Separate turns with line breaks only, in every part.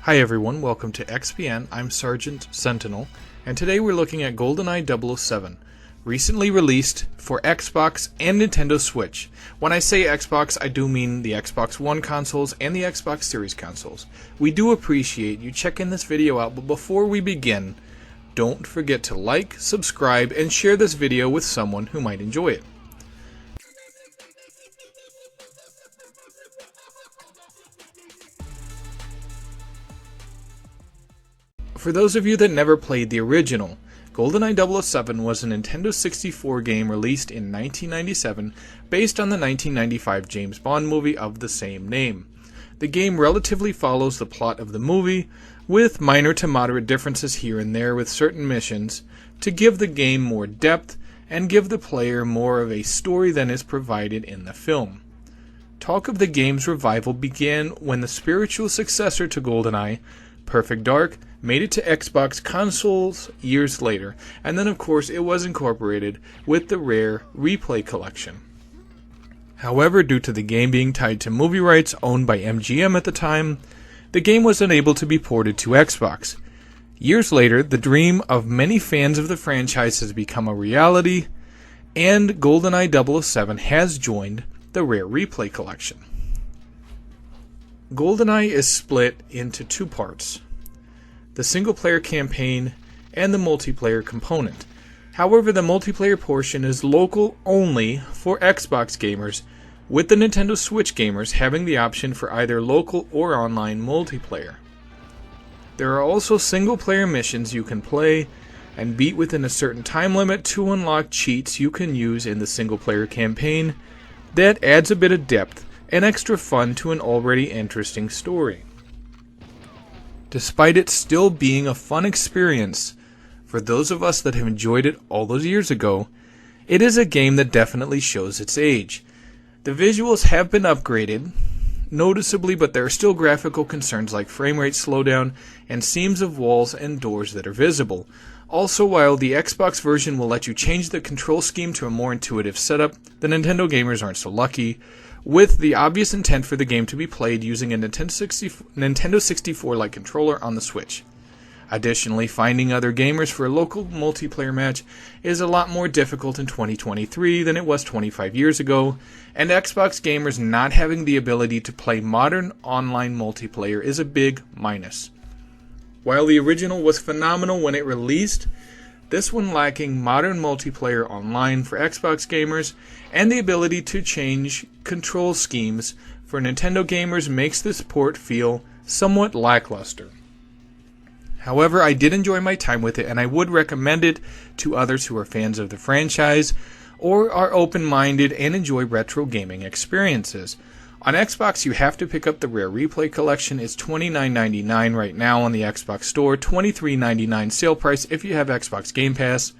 Hi everyone, welcome to XPN. I'm Sergeant Sentinel, and today we're looking at GoldenEye 007, recently released for Xbox and Nintendo Switch. When I say Xbox, I do mean the Xbox One consoles and the Xbox Series consoles. We do appreciate you checking this video out, but before we begin, don't forget to like, subscribe, and share this video with someone who might enjoy it. For those of you that never played the original, GoldenEye 007 was a Nintendo 64 game released in 1997 based on the 1995 James Bond movie of the same name. The game relatively follows the plot of the movie, with minor to moderate differences here and there with certain missions, to give the game more depth and give the player more of a story than is provided in the film. Talk of the game's revival began when the spiritual successor to GoldenEye, Perfect Dark, made it to Xbox consoles years later, and then of course it was incorporated with the Rare Replay collection. However, due to the game being tied to movie rights owned by MGM at the time, the game was unable to be ported to Xbox. Years later, the dream of many fans of the franchise has become a reality, and GoldenEye 007 has joined the Rare Replay collection. GoldenEye is split into two parts: the single-player campaign and the multiplayer component. However, the multiplayer portion is local only for Xbox gamers, with the Nintendo Switch gamers having the option for either local or online multiplayer. There are also single-player missions you can play and beat within a certain time limit to unlock cheats you can use in the single-player campaign that adds a bit of depth and extra fun to an already interesting story. Despite it still being a fun experience for those of us that have enjoyed it all those years ago, it is a game that definitely shows its age. The visuals have been upgraded noticeably, but there are still graphical concerns like frame rate slowdown and seams of walls and doors that are visible. Also, while the Xbox version will let you change the control scheme to a more intuitive setup, the Nintendo gamers aren't so lucky, with the obvious intent for the game to be played using a Nintendo 64-like controller on the Switch. Additionally, finding other gamers for a local multiplayer match is a lot more difficult in 2023 than it was 25 years ago, and Xbox gamers not having the ability to play modern online multiplayer is a big minus. While the original was phenomenal when it released, this one lacking modern multiplayer online for Xbox gamers and the ability to change control schemes for Nintendo gamers makes this port feel somewhat lackluster. However, I did enjoy my time with it, and I would recommend it to others who are fans of the franchise or are open-minded and enjoy retro gaming experiences. On Xbox, you have to pick up the Rare Replay collection. It's $29.99 right now on the Xbox Store, $23.99 sale price if you have Xbox Game Pass.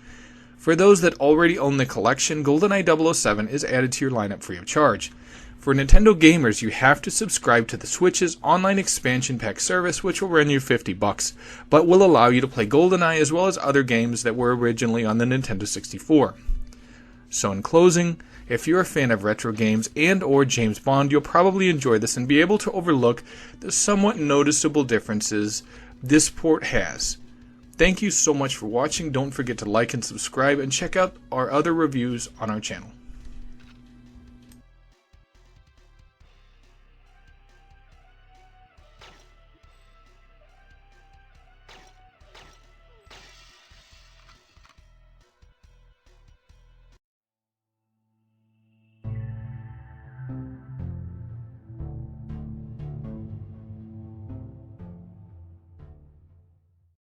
For those that already own the collection, GoldenEye 007 is added to your lineup free of charge. For Nintendo gamers, you have to subscribe to the Switch's online expansion pack service, which will run you $50, but will allow you to play GoldenEye as well as other games that were originally on the Nintendo 64. So in closing, if you're a fan of retro games and or James Bond, you'll probably enjoy this and be able to overlook the somewhat noticeable differences this port has. Thank you so much for watching. Don't forget to like and subscribe and check out our other reviews on our channel.